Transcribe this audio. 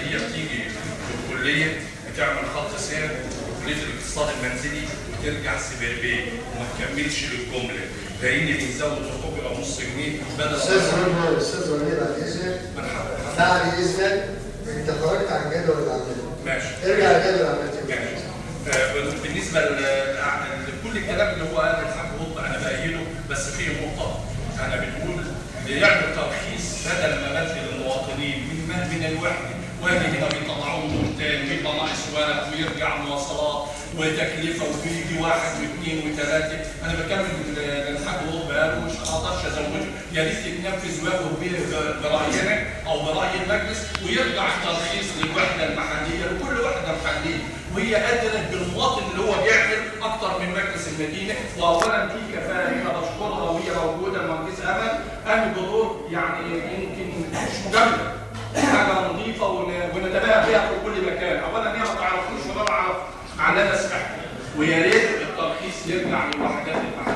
هي بتيجي في الكليه بتعمل خط سير كليه الاقتصاد المنزلي وترجع سبيربيه وما تكملش للجمله، لان بيزود حقوق الى نص جنيه بدل استاذ وليد بعد اذنك، بعد اذنك انت خرجت عن جدول الاعمال. ماشي. ارجع لجدول الاعمال تاني. ماشي. بالنسبه لكل الكلام اللي هو قاله الحاج قطب انا بايده، بس في نقطه انا بنقول يعمل ترخيص بدل ما بدل المواطنين من الوحده واجي هنا بيطلعوه دور تاني ويبقى ناقص ورق ويرجع مواصلات وتكلفه وبيجي واحد واثنين وثلاثه. انا بكمل للحاج قطب قاله مش هقدرش ازوده، يا ريت يتنفذ وياخد براينا او براي المجلس ويرجع الترخيص للوحده المحليه لكل وحده محليه وهي قادره بالمواطن اللي هو بيعمل اكتر من مجلس المدينه. واولا في كفاءه هنا بشكرها وهي موجوده المهندس امل قامت بدور يعني يمكن مش مجامله، حاجه نظيفه ونتباهى بها في كل مكان. اولا هي ما تعرفوش ولا انا اعرف على انا سمعت، ويا ريت الترخيص يرجع للوحدات المحليه.